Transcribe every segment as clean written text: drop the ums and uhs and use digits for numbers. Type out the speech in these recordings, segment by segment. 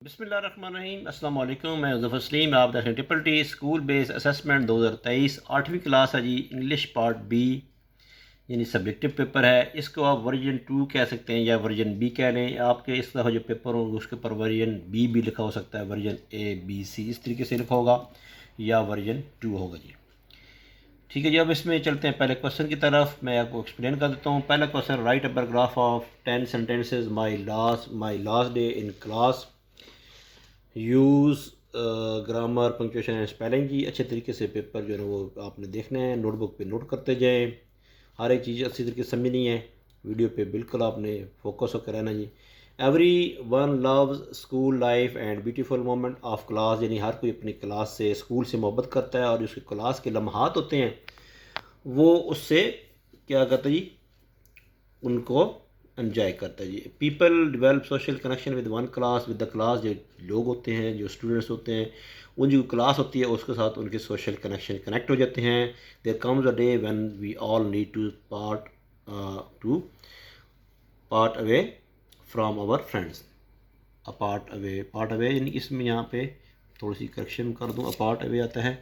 बिस्मिल्लाहिर्रहमानिर्रहीम अस्सलाम वालेकुम। मैं ज़फ़र सलीम, आप देख रहे हैं triple T school base assessment 2023 8वीं क्लास है जी। इंग्लिश पार्ट बी यानी सब्जेक्टिव पेपर है। इसको आप वर्जन 2 कह सकते हैं या वर्जन बी कह लें। आपके इस तरह जो पेपर होंगे उसके ऊपर वर्जन बी भी लिखा हो सकता है, वर्जन ए बी सी इस तरीके से लिखा होगा, या वर्जन 2 होगा जी। ठीक है जी, अब इसमें चलते हैं पहले क्वेश्चन की तरफ। मैं आपको एक्सप्लेन कर देता हूँ। पहला question, write a paragraph of 10 sentences my last day in class, use grammar punctuation and spelling जी। अच्छे तरीके से पेपर जो है ना वो आपने देखना है, नोटबुक पे नोट करते जाएं। हर एक चीज़ अच्छी तरीके से समझनी है, वीडियो पे बिल्कुल आपने फोकस होकर रहना जी। Everyone loves school life and beautiful moment of class, यानी हर कोई अपनी क्लास से, स्कूल से मोहब्बत करता है और उसकी क्लास के लम्हात होते हैं वो उससे क्या करता है जी, उनको एंजॉय करता है जी। People develop social connection with one class, with the class, जो लोग होते हैं, जो स्टूडेंट्स होते हैं, उन जो क्लास होती है उसके साथ उनके सोशल कनेक्शन कनेक्ट हो जाते हैं। There comes a day when we all need to part away from our friends. Part away यानी इसमें यहाँ पे थोड़ी सी करेक्शन कर दूँ, अपार्ट अवे आता है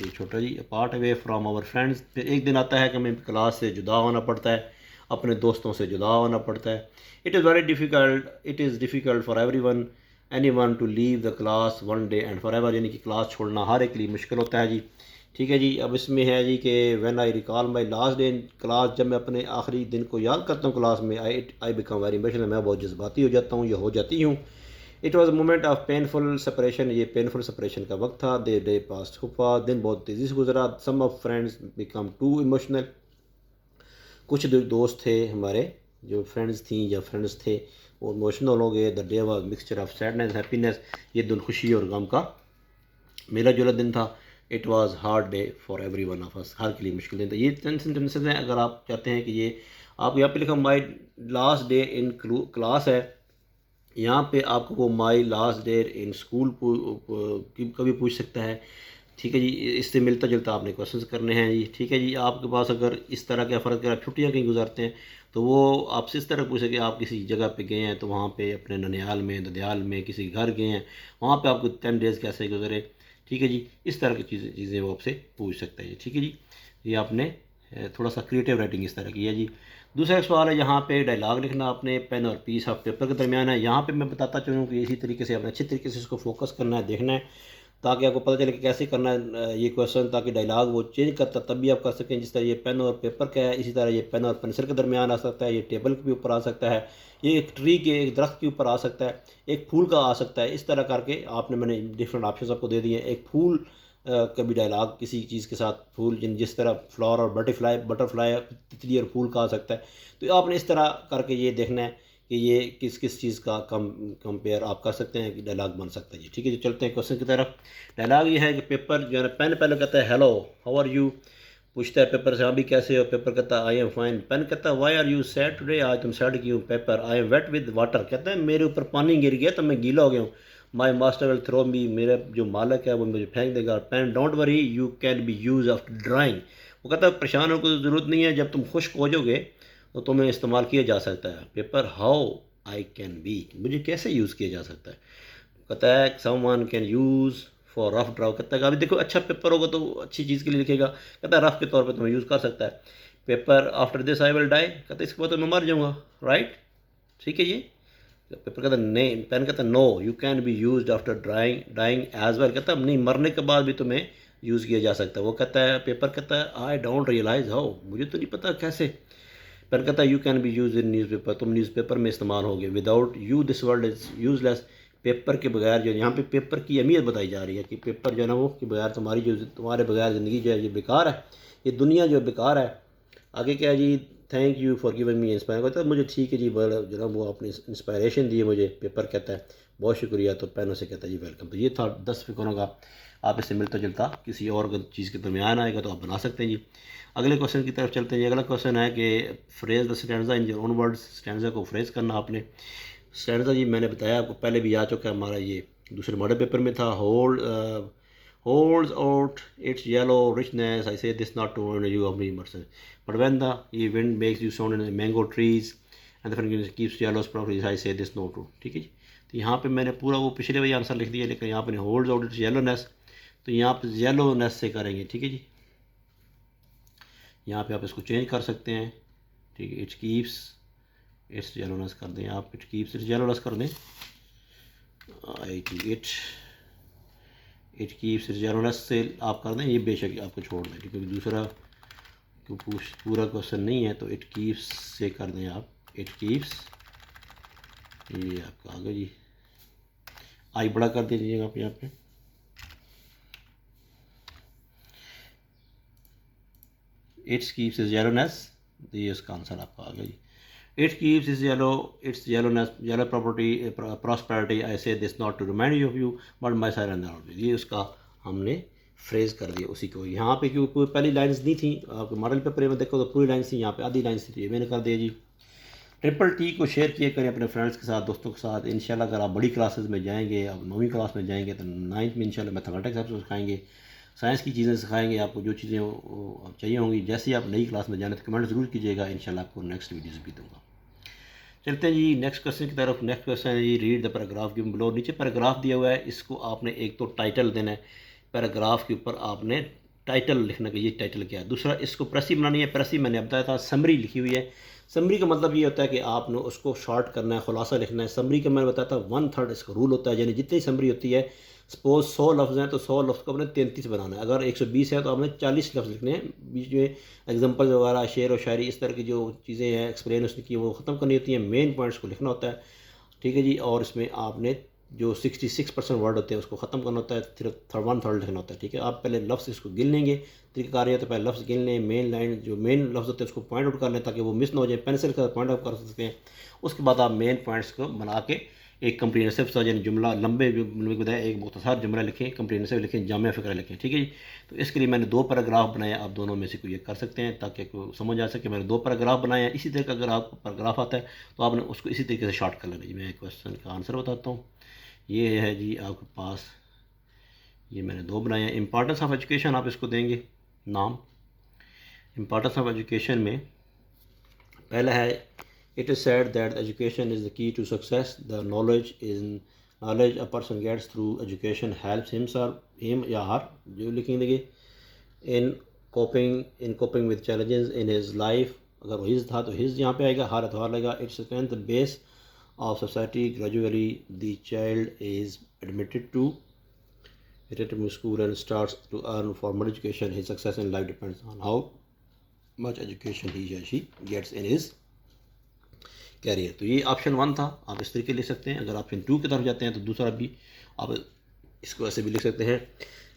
छोटा जी, apart away from our friends. फिर एक दिन आता है कि हमें क्लास से जुदा होना पड़ता है, अपने दोस्तों से जुदा होना पड़ता है। It is difficult for any one two leave the class one day and for ever, यानी कि क्लास छोड़ना हर एक के लिए मुश्किल होता है जी। ठीक है जी, अब इसमें है जी कि when I recall my last day in class, जब मैं अपने आखिरी दिन को याद करता हूँ क्लास में, आई बिकम वेरी इमोशनल, मैं बहुत जज्बाती हो जाता हूँ या हो जाती हूँ। It was moment of painful separation, ये पेनफुल सेपरेशन का वक्त था। दे डे पास्ट हुआ, दिन बहुत तेज़ी से गुजरा। Some of friends become too emotional, कुछ दोस्त थे हमारे, जो फ्रेंड्स थी या फ्रेंड्स थे, वो इमोशनल हो गए। The day was mixture of sadness happiness, ये दिन खुशी और गम का मेला जुला दिन था। It was hard day for every one of us, हर के लिए मुश्किल दिन था। ये 10 सेंटेंसेज हैं। अगर आप चाहते हैं कि ये आप यहाँ पे लिखा माई लास्ट डे इन क्लास है, यहाँ पे आपको वो माई लास्ट डे इन स्कूल कभी पूछ सकता है। ठीक है जी, इससे मिलता जुलता आपने क्वेश्चंस करने हैं जी। ठीक है जी, आपके पास अगर इस तरह का फ़र्क है, आप छुट्टियाँ कहीं गुजारते हैं तो वो आपसे इस तरह पूछे कि आप किसी जगह पे गए हैं तो वहाँ पे अपने ननिहाल में, ददयाल में किसी घर गए हैं, वहाँ पे आपको 10 डेज़ कैसे गुजरे। ठीक है जी, इस तरह की चीज़ें वो आपसे पूछ सकता है जी। ठीक है जी, ये आपने थोड़ा सा क्रिएटिव राइटिंग इस तरह की है जी। दूसरा एक सवाल है, यहाँ पे डायलॉग लिखना आपने पेन और पीस ऑफ पेपर के दरमियान है। यहाँ पे मैं बताता चलूँ कि इसी तरीके से आपने अच्छे तरीके से इसको फोकस करना है, देखना है, ताकि आपको पता चले कि कैसे करना है ये क्वेश्चन, ताकि डायलॉग वो चेंज करता तब भी आप कर सकें। जिस तरह ये पेन और पेपर का है, इसी तरह ये पेन और पेंसिल के दरमियान आ सकता है, ये टेबल के ऊपर आ सकता है, ये एक ट्री के, एक दरख्त के ऊपर आ सकता है, एक फूल का आ सकता है। इस तरह करके आपने, मैंने डिफरेंट ऑप्शन आपको दे दिए। एक फूल कभी डायलॉग किसी चीज़ के साथ, फूल जिस तरह फ्लावर और बटरफ्लाई तितली और फूल का आ सकता है। तो आपने इस तरह करके ये देखना है कि ये किस किस चीज़ का कंपेयर आप कर सकते हैं कि डायलॉग बन सकता है जी। ठीक है जी, चलते हैं क्वेश्चन की तरफ। डायलॉग ये है कि पेपर जो है, पेन पहले कहता है हेलो हाउ आर यू, पूछता है पेपर से हाँ भी कैसे हो। पेपर कहता है आई एम फाइन। पेन कहता है why are you sad today, आज तुम सैड क्यों। Paper I am wet with water, कहता है मेरे ऊपर पानी गिर गया तो मैं गीला हो गया हूँ। My master will throw me, मेरा जो मालक है वो मुझे फेंक देगा। Pen don't worry you can be use after drying, वो कहता है परेशान होने की ज़रूरत नहीं है, जब तुम खुश्क हो जाओगे तो तुम्हें इस्तेमाल किया जा सकता है। Paper how I can be, मुझे कैसे यूज़ किया जा सकता है। कहता है someone can use for rough draw, कहता है अभी देखो अच्छा पेपर होगा तो अच्छी चीज़ के लिए लिखेगा। कहता है रफ के तौर पे तुम्हें यूज़ कर सकता है। Paper after this I will die, कहता है इसके बाद तो मैं मर जाऊँगा, राइट। ठीक है ये। पेपर कहता है नहीं, पेन कहता है no you can be use after dying as well, कहता है नहीं मरने के बाद भी तुम्हें यूज़ किया जा सकता है। वो कहता है, पेपर कहता है आई डोंट रियलाइज हाउ, मुझे तो नहीं पता कैसे। पेन कहता है you can be use in newspaper, तुम न्यूज़पेपर में इस्तेमाल होगे। Without you this world is useless, paper के बगैर जो यहाँ पे पेपर की अहमियत बताई जा रही है कि पेपर जो है ना वो के बगैर तुम्हारे बगैर ज़िंदगी जो है ये बेकार है, ये दुनिया जो बेकार है। आगे क्या है जी, thank you for giving me inspire, कहता है मुझे ठीक है जी, बड़ा जो ना वो अपनी इंस्पायरेशन दी है मुझे। पेपर कहता है बहुत शुक्रिया, तो पेनों से कहता है जी वेलकम। तो ये था 10 फिक्रों का। आप इससे मिलता जुलता किसी और चीज़ के दरमियान आएगा तो आप बना सकते हैं जी। अगले क्वेश्चन की तरफ चलते हैं। अगला क्वेश्चन है कि phrase the stanza in your own words, stanza को फ्रेज करना आपने। स्टैंजा जी मैंने बताया आपको, पहले भी आ चुका है, हमारा ये दूसरे मॉडल पेपर में था। holds out its yellow richness, I say this not to warn you of me person, but when the wind makes you sound in the mango trees and the friend keeps yellow sprouts, I say this no true। ठीक है जी, तो यहाँ पे मैंने पूरा वो पिछले वही आंसर लिख दिया, लेकिन यहाँ पे होल्ड आउट इट्स येलोनेस, तो यहाँ पे येलोनेस से करेंगे। ठीक है जी, यहाँ पे आप इसको चेंज कर सकते हैं। ठीक है, इट कीप्स इट्स येलोनेस कर दें आप, इट कीप्स इट्स येलोनेस कर दें। इट कीप्स इट्स येलोनेस से आप कर दें, ये बेशक आपको छोड़ दें क्योंकि दूसरा पूरा क्वेश्चन नहीं है, तो इट कीप्स से कर दें आप, इट कीप्स, ये आपका आ गया जी। आई बड़ा कर दीजिएगा आप यहाँ पे, इट्स कीप्स इज येलोनेस, तो ये उसका आंसर आपका आ गया जी। It keeps is yellow, it's yellowness, yellow property prosperity, I say this not to remind you of you but my side, ये उसका हमने फ्रेज कर दिया उसी को। यहाँ पे क्योंकि पहली लाइन्स नहीं थी, आपके मॉडल पेपर में देखो तो पूरी लाइन्स थी, यहाँ पे आधी लाइन्स थी, तो ये मैंने कर दिया जी। ट्रिपल टी को शेयर किया करें अपने फ्रेंड्स के साथ, दोस्तों के साथ। इंशाल्लाह अगर आप बड़ी क्लासेस में जाएंगे, आप 9वीं क्लास में जाएंगे तो 9th में इंशाल्लाह मैथमेटिक्स आपको सिखाएंगे, साइंस की चीज़ें सिखाएंगे आपको, जो चीज़ें चाहिए होंगी। जैसे ही आप नई क्लास में जाने तो कमेंट ज़रूर कीजिएगा, इंशाल्लाह आपको नेक्स्ट वीडियोज़ भी दूँगा। चलते हैं जी नेक्स्ट क्वेश्चन की तरफ। नेक्स्ट क्वेश्चन है जी, read the paragraph given below. नीचे पैराग्राफ दिया हुआ है, इसको आपने एक तो टाइटल देना है, पैराग्राफ के ऊपर आपने टाइटल लिखना कि ये टाइटल क्या है। दूसरा, इसको प्रेसी बनानी है। प्रेसी मैंने बताया था, समरी लिखी हुई है। समरी का मतलब ये होता है कि आपने उसको शॉर्ट करना है, खुलासा लिखना है। समरी का मैंने बताया था 1/3 इसका रूल होता है, यानी जितनी समरी होती है, सपोज 100 लफ्ज़ हैं तो 100 लफ्ज़ को आपने 33 बनाना है। अगर 120 है तो आपने 40 लफ्ज़ लिखने हैं। बीच में एग्जांपल वगैरह, शेर और शायरी, इस तरह की जो चीज़ें हैं एक्सप्लेन उसने की, वो ख़त्म करनी होती हैं। मेन पॉइंट्स को लिखना होता है। ठीक है जी, और इसमें आपने जो 66% वर्ड होते हैं उसको ख़त्म करना होता है, फिर 1/3 लिखना होता है। ठीक है, आप पहले लफ्ज़ इसको गिन लेंगे। तरीक़ाकार है तो पहले लफ्ज़ गिन लें, मेन लाइन जो मेन लफ्ज़ होते हैं उसको पॉइंट आउट कर लें ताकि वो मिस ना हो जाए। पेंसिल का पॉइंट आउट कर सकते हैं। उसके बाद आप मेन पॉइंट्स को बना के एक कंप्रीहेंसिव सा यानी जुमला, लंबे जुमले की बजाय एक मुख्तसर जुमला लिखें, कंप्रीहेंसिव लिखें, जामिया फ़िक्रा लिखें। ठीक है जी, तो इसके लिए मैंने 2 पैराग्राफ बनाए। आप दोनों में से कोई एक कर सकते हैं ताकि आपको समझ आ सके। मैंने 2 पैराग्राफ बनाए हैं। इसी तरह का अगर आपको पैराग्राफ आता है तो आपने उसको इसी तरीके से शॉर्ट कर लेना जी। मैं क्वेश्चन का आंसर बताता हूँ। ये है जी आपके पास, ये मैंने 2 बनाए हैं। इंपॉर्टेंस ऑफ एजुकेशन आप इसको देंगे नाम। इंपॉर्टेंस ऑफ एजुकेशन में पहला है, it is said that education is the key to success, the knowledge a person gets through education helps him या हर, जो लिखेंगे in coping with challenges in his life. अगर हिज था तो his यहाँ पे आएगा, हर है तो हर लगेगा। Its strength the base of society. Gradually the child is admitted to school and starts to earn formal education. His success in life depends on how much education he or she gets in his career. तो ये option 1 था, आप इस तरीके लिख सकते हैं। अगर ऑप्शन 2 की तरफ जाते हैं तो दूसरा भी आप इसको ऐसे भी लिख सकते हैं।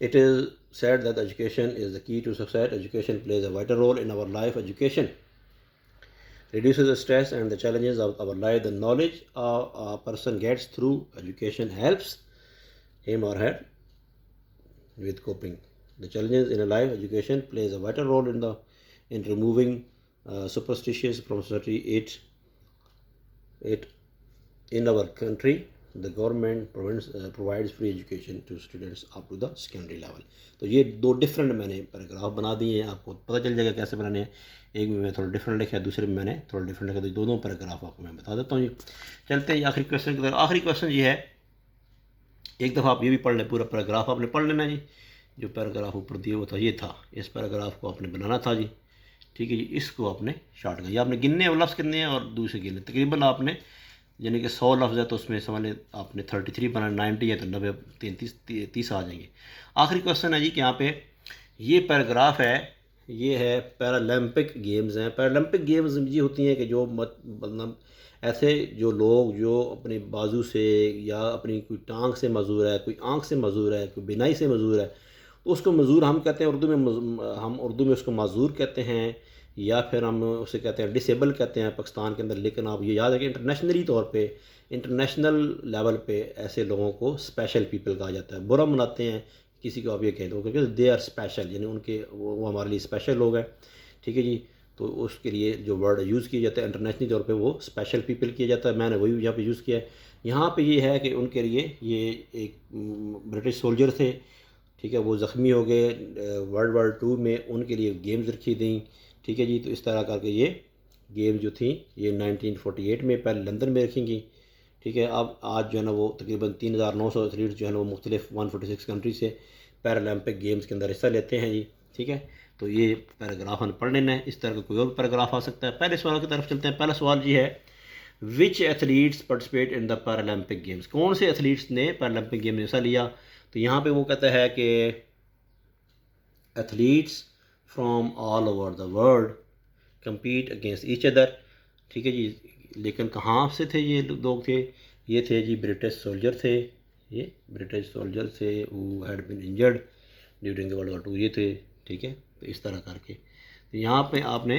It is said that education is the key to success. Education plays a vital role in our life. Education reduces the stress and the challenges of our life. The knowledge a person gets through education helps him or her with coping the challenges in a life. Education plays a vital role in removing superstitions from society. It in our country the government provides free education to students up to the secondary level. तो ये 2 different मैंने paragraph बना दिए हैं, आपको पता चल जाएगा कैसे बनाने हैं। एक में मैं थोड़ा डिफरेंट लिखा है, दूसरे में मैंने थोड़ा डिफरेंट लिखा, तो दोनों पैराग्राफ आपको मैं बता देता हूँ जी। चलते हैं आखिरी क्वेश्चन की तरफ। आखिरी क्वेश्चन ये है, एक दफ़ा आप ये भी पढ़ लें, पूरा पैराग्राफ आपने पढ़ लेना जी। जो पैराग्राफ ऊपर दिया हुआ था ये था, इस पैराग्राफ को आपने बनाना था जी। ठीक है जी, इसको आपने शॉर्ट कर, ये आपने गिनने हैं, लफ्ज़ कितने हैं और दूसरे गिनने। तकरीबन आपने यानी कि 100 लफ्ज़ है तो उसमें समझ लें आपने 33 बना, 90 है तो 90, 30 आ जाएंगे। आखिरी क्वेश्चन है जी कि यहाँ पे ये पैराग्राफ है, ये है पैरालंपिक गेम्स हैं। पैरालंपिक गेम्स ये होती हैं कि जो मतलब ऐसे जो लोग जो अपने बाजू से या अपनी कोई टांग से मजूर है, कोई आँख से मजूर है, कोई बिनाई से मजूर है, तो उसको मजूर हम कहते हैं उर्दू में, हम उर्दू में उसको माजूर कहते हैं, या फिर हम उसे कहते हैं डिसेबल कहते हैं पाकिस्तान के अंदर। लेकिन आप ये याद रखें इंटरनेशनली तौर पे, इंटरनेशनल लेवल पे ऐसे लोगों को स्पेशल पीपल कहा जाता है। बुरा मनाते हैं किसी को आप ये कह दो क्योंकि दे आर स्पेशल, यानी उनके वो हमारे लिए स्पेशल लोग हैं। ठीक है जी, तो उसके लिए जो वर्ड यूज़ किया जाता है इंटरनेशनली तौर पे वो स्पेशल पीपल किया जाता है। मैंने वही यहाँ पे यूज़ किया है। यहाँ पे ये है कि उनके लिए ये एक ब्रिटिश सोल्जर थे, ठीक है, वो ज़ख्मी हो गए वर्ल्ड वार 2 में, उनके लिए गेम्स रखी थी। ठीक है जी, तो इस तरह करके ये गेम जो थी ये 1948 में पहले लंदन में रखी गई, ठीक है। अब आज जो है ना वो तकरीबन 3900 एथलीट्स जो है ना वो मुख्तलिफ 146 कंट्री से पैरालंपिक गेम्स के अंदर हिस्सा लेते हैं जी। ठीक है, तो ये पैराग्राफ हमें पढ़ लेना है। इस तरह का कोई और पैराग्राफ आ सकता है। पहले सवाल की तरफ चलते हैं। पहला सवाल जी है, which athletes participate in the Paralympic games, कौन से एथलीट्स ने पैरालंपिक गेम में हिस्सा लिया। तो यहाँ पे वो कहता है कि athletes from all over the world compete against each other। ठीक है जी, लेकिन कहाँ से थे ये लोग थे, ये थे जी ब्रिटिश सोल्जर थे, ये ब्रिटिश सोल्जर थे who had been injured during the World War II, ये थे। ठीक है, तो इस तरह करके तो यहाँ पे आपने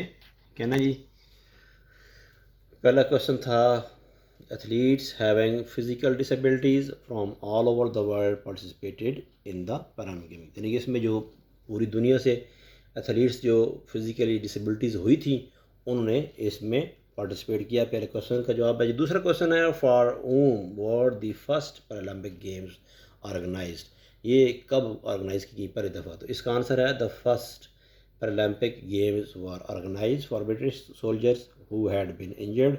कहना जी, पहला क्वेश्चन था athletes having physical disabilities from all over the world participated in the Paralympic games, यानी कि इसमें जो पूरी दुनिया से एथलीट्स जो फिज़िकली डिसेबिलिटीज़ हुई थी उन्होंने इसमें पार्टिसिपेट किया। पहले क्वेश्चन का जवाब है जी। दूसरा क्वेश्चन है, for whom were the first Paralympic games organised, ये कब ऑर्गेनाइज की गई पहली दफ़ा। तो इसका आंसर है the first Paralympic games were organise for British soldiers who had been injured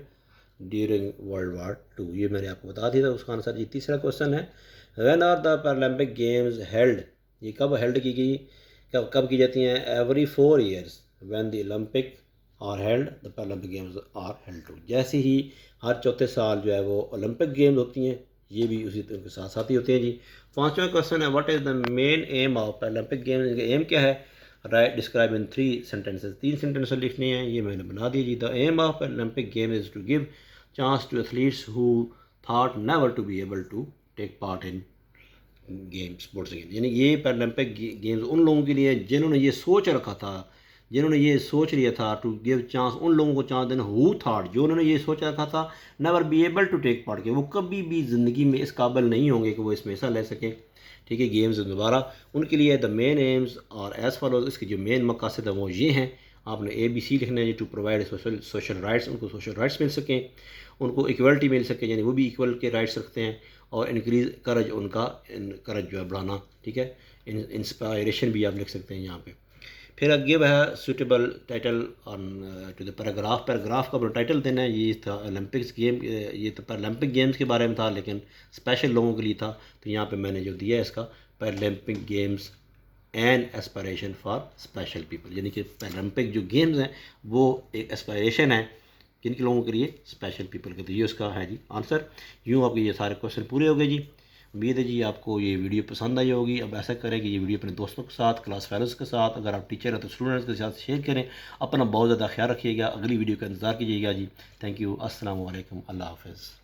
during World War II, ये मैंने आपको बता दिया था उसका आंसर जी। तीसरा क्वेश्चन है, when are the Paralympic games held, ये कब हेल्ड की गई, कब की जाती हैं। Every 4 years when the Olympic are held the Paralympic games are held too, जैसे ही हर चौथे साल जो है वो ओलंपिक गेम्स होती हैं, ये भी उसी के साथ साथ ही होते हैं जी। पांचवा क्वेश्चन है, what is the main aim of Paralympic games, इनका एम क्या है। Write describe in 3 sentences, 3 sentence लिखने हैं, ये मैंने बना दी जी। The aim of Paralympic game is to give chance to athletes who thought never to be able to take part in game sports game, यानी ये पैरालंपिक गेम्स उन लोगों के लिए जिन्होंने ये सोच रखा था, जिन्होंने ये सोच लिया था, टू गिव चांस, उन लोगों को चांस देना, हु थॉट, जो उन्होंने ये सोच रखा था, never be able to take part के, वो कभी भी ज़िंदगी में इस काबिल नहीं होंगे कि वो इसमें हिस्सा ले सकें। ठीक है, गेम्स दोबारा उनके लिए द मेन एम्स और एज़ फॉलोज, इसके जो मेन मकासद है वो ये हैं, आपने ABC लिखना है जी। टू प्रोवाइड सोशल राइट्स, उनको सोशल राइट्स मिल सकें, उनको इक्वलिटी मिल सके, यानी वो भी इक्वल के राइट्स रखते हैं, और इंक्रीज करज, उनका करज जो है बढ़ाना। ठीक है, इंस्पायरेशन भी आप लिख सकते हैं यहाँ पे। फिर गिव है suitable title on to the paragraph, paragraph का अपना टाइटल देना है। ये था ओलंपिक्स गेम, ये तो पैरालंपिक गेम्स के बारे में था लेकिन स्पेशल लोगों के लिए था, तो यहाँ पे मैंने जो दिया है इसका, Paralympic games and aspiration for special people, यानी कि पैरालंपिक जो गेम्स हैं वो एक एस्पायरेशन है किन के लोगों के लिए, स्पेशल पीपल के। तो ये उसका है जी आंसर। यूँ आपके ये सारे क्वेश्चन पूरे हो गए जी। उम्मीद है जी आपको ये वीडियो पसंद आई होगी। अब ऐसा करें कि ये वीडियो अपने दोस्तों के साथ, क्लास फेलोज़ के साथ, अगर आप टीचर हैं तो स्टूडेंट्स के साथ शेयर करें। अपना बहुत ज़्यादा ख्याल रखिएगा। अगली वीडियो का इंतज़ार कीजिएगा जी। Thank you. अस्सलाम वालेकुम। अल्लाह हाफ़िज़।